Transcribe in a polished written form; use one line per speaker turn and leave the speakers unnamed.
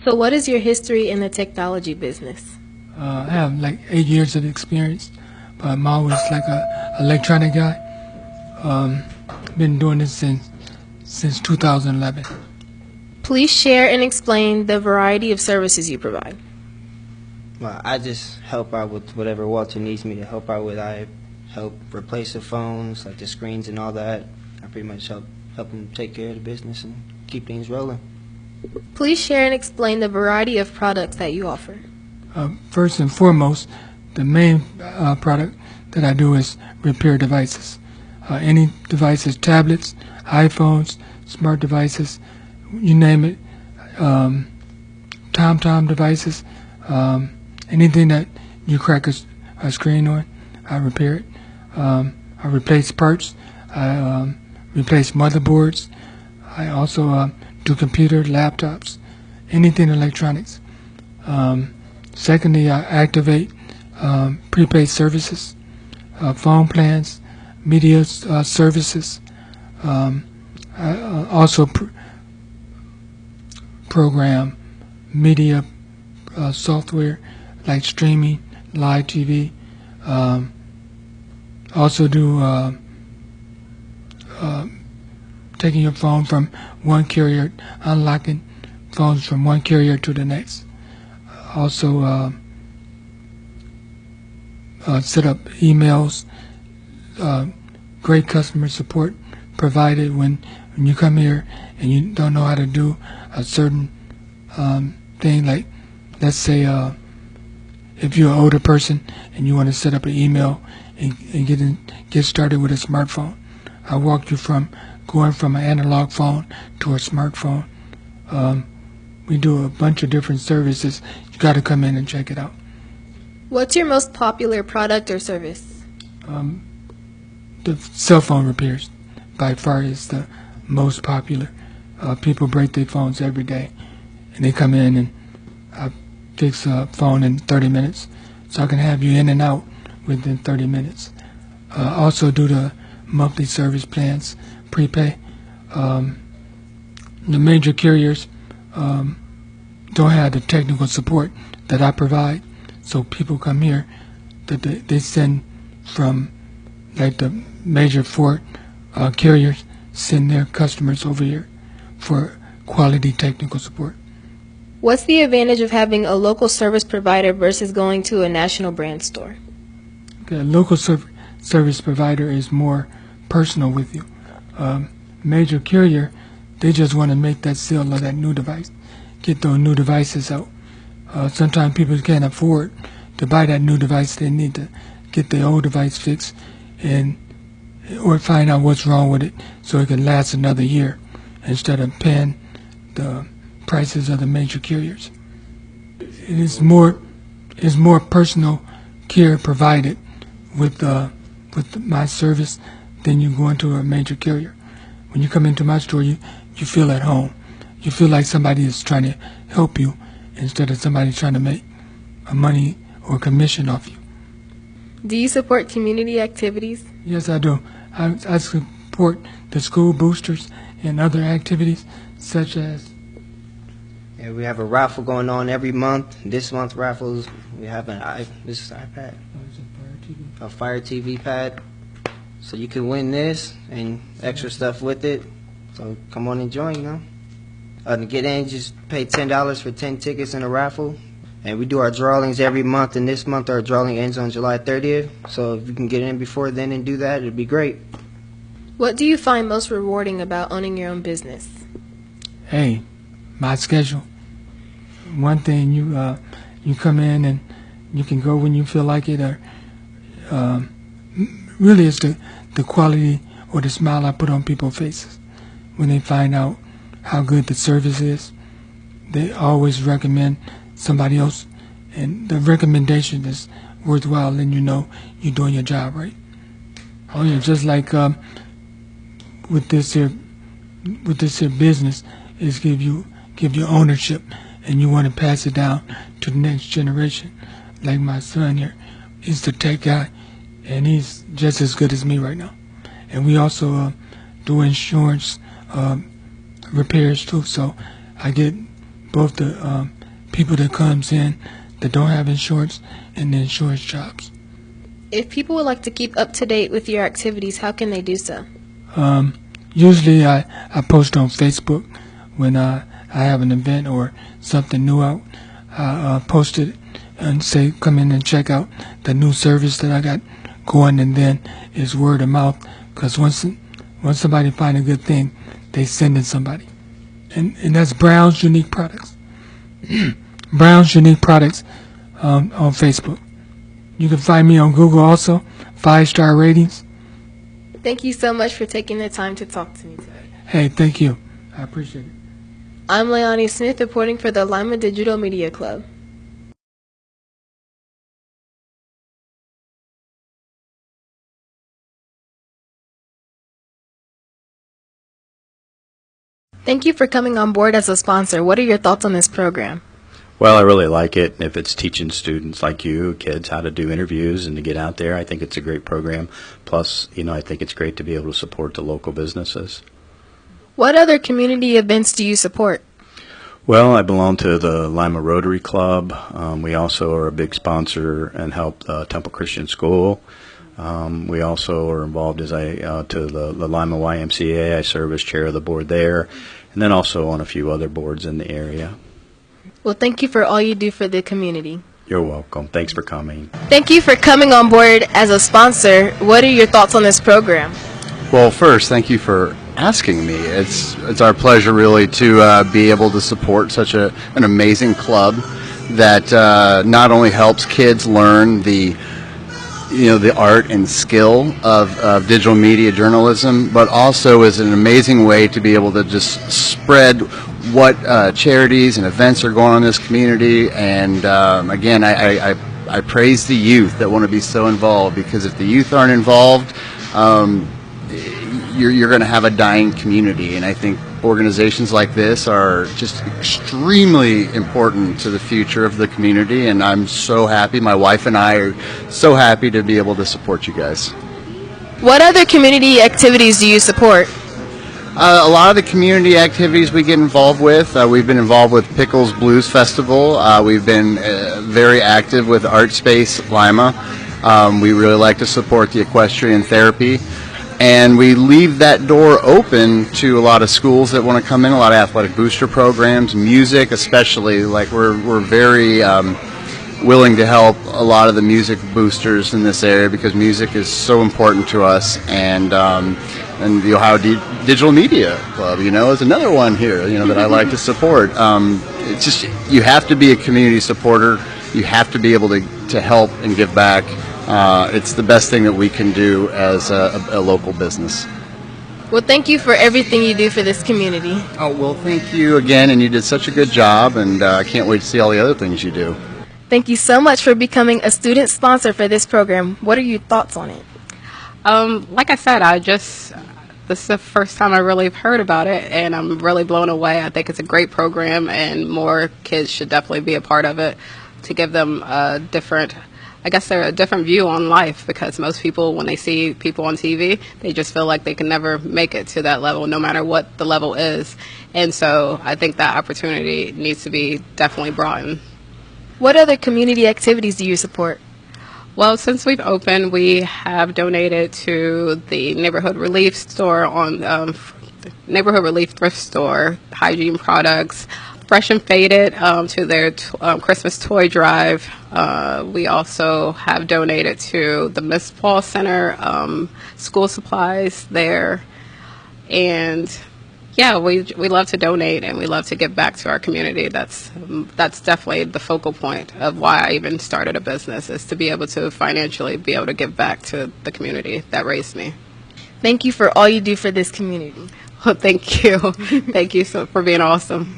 So what is your history in the technology business?
I have like 8 years of experience, but I'm always like a electronic guy. Been doing this since 2011.
Please share and explain the variety of services you provide.
Well, I just help out with whatever Walter needs me to help out with. I help replace the phones, like the screens and all that. I pretty much help him take care of the business and keep things rolling.
Please share and explain the variety of products that you offer.
First and foremost, the main product that I do is repair devices. Any devices, tablets, iPhones, smart devices, you name it, TomTom devices, anything that you crack a screen on, I repair it. I replace parts. I replace motherboards. I also do computer, laptops, anything electronics. Secondly, I activate prepaid services, phone plans, media services. I also program media software like streaming, live TV. Also do taking your phone from one carrier, unlocking phones from one carrier to the next. Also set up emails, great customer support provided when you come here and you don't know how to do a certain thing, like let's say if you're an older person and you want to set up an email and get started with a smartphone. I walk you from going from an analog phone to a smartphone. We do a bunch of different services. You got to come in and check it out.
What's your most popular product or service?
The cell phone repairs by far is the most popular. People break their phones every day, and they come in and I fix a phone in 30 minutes, so I can have you in and out within 30 minutes. Also do the monthly service plans, prepay. The major carriers don't have the technical support that I provide, so people come here that they send from like the major four carriers send their customers over here for quality technical support.
What's the advantage of having a local service provider versus going to a national brand store?
Okay, a local service provider is more personal with you. Major carrier, they just want to make that sale of that new device, get those new devices out. Sometimes people can't afford to buy that new device. They need to get the old device fixed or find out what's wrong with it so it can last another year instead of paying the prices of the major carriers. It is more personal care provided with my service than you go into a major carrier. When you come into my store, you feel at home. You feel like somebody is trying to help you instead of somebody trying to make a money or commission off you.
Do you support community activities?
Yes, I do. I support the school boosters and other activities such as...
Yeah, we have a raffle going on every month. This month's raffles, we have this is an iPad, a Fire TV pad. So you can win this and extra stuff with it. So come on and join, you know. To get in, just pay $10 for 10 tickets in a raffle. And we do our drawings every month, and this month our drawing ends on July 30th. So if you can get in before then and do that, it'd be great.
What do you find most rewarding about owning your own business?
Hey, my schedule. One thing, you come in and you can go when you feel like it, or really it's the quality or the smile I put on people's faces when they find out how good the service is. They always recommend somebody else, and the recommendation is worthwhile, and you know you're doing your job right. Oh yeah, just like with this here business is give you ownership, and you want to pass it down to the next generation. Like my son here, he's the tech guy, and he's just as good as me right now. And we also do insurance repairs too, so I get both the people that comes in that don't have insurance and the insurance jobs.
If people would like to keep up to date with your activities, how can they do so?
Usually I post on Facebook when I have an event or something new out. I post it and say come in and check out the new service that I got going, and then it's word of mouth, because once somebody find a good thing, they send it somebody. And that's Brown's Unique Products. Brown's Unique Products on Facebook. You can find me on Google also, 5-star ratings.
Thank you so much for taking the time to talk to me today.
Hey, thank you. I appreciate it.
I'm Leiahnni Smith reporting for the Lima Digital Media Club. Thank you for coming on board as a sponsor. What are your thoughts on this program?
Well, I really like it. If it's teaching students like you, kids, how to do interviews and to get out there, I think it's a great program. Plus, I think it's great to be able to support the local businesses.
What other community events do you support?
Well, I belong to the Lima Rotary Club. We also are a big sponsor and help Temple Christian School. We also are involved to the Lima YMCA. I serve as chair of the board there, and then also on a few other boards in the area.
Well, thank you for all you do for the community.
You're welcome. Thanks for coming.
Thank you for coming on board as a sponsor. What are your thoughts on this program?
Well, first, thank you for asking me. It's our pleasure really to be able to support such an amazing club that not only helps kids learn the art and skill of digital media journalism, but also is an amazing way to be able to just spread what charities and events are going on in this community. And again, I praise the youth that want to be so involved, because if the youth aren't involved, you're going to have a dying community. And I think organizations like this are just extremely important to the future of the community, and I'm so happy. My wife and I are so happy to be able to support you guys.
What other community activities do you support?
A lot of the community activities we get involved with, we've been involved with Pickles Blues Festival. We've been very active with Art Space Lima. We really like to support the equestrian therapy. And we leave that door open to a lot of schools that want to come in, a lot of athletic booster programs, music especially. Like we're very willing to help a lot of the music boosters in this area, because music is so important to us. And the Ohio Digital Media Club, is another one here, that I like to support. It's just, you have to be a community supporter. You have to be able to help and give back. It's the best thing that we can do as a local business.
Well, thank you for everything you do for this community.
Oh, well, thank you again, and you did such a good job, and I can't wait to see all the other things you do.
Thank you so much for becoming a student sponsor for this program. What are your thoughts on it?
Like I said, this is the first time I really have heard about it, and I'm really blown away. I think it's a great program, and more kids should definitely be a part of it to give them a different view on life, because most people, when they see people on TV, they just feel like they can never make it to that level, no matter what the level is. And so I think that opportunity needs to be definitely broadened.
What other community activities do you support?
Well, since we've opened, we have donated to the Neighborhood Relief Store Neighborhood Relief Thrift Store, hygiene products, Fresh and Faded to their Christmas toy drive. We also have donated to the Miss Paul Center, school supplies there. And yeah, we love to donate, and we love to give back to our community. That's definitely the focal point of why I even started a business, is to be able to financially be able to give back to the community that raised me.
Thank you for all you do for this community.
Well, thank you. Thank you for being awesome.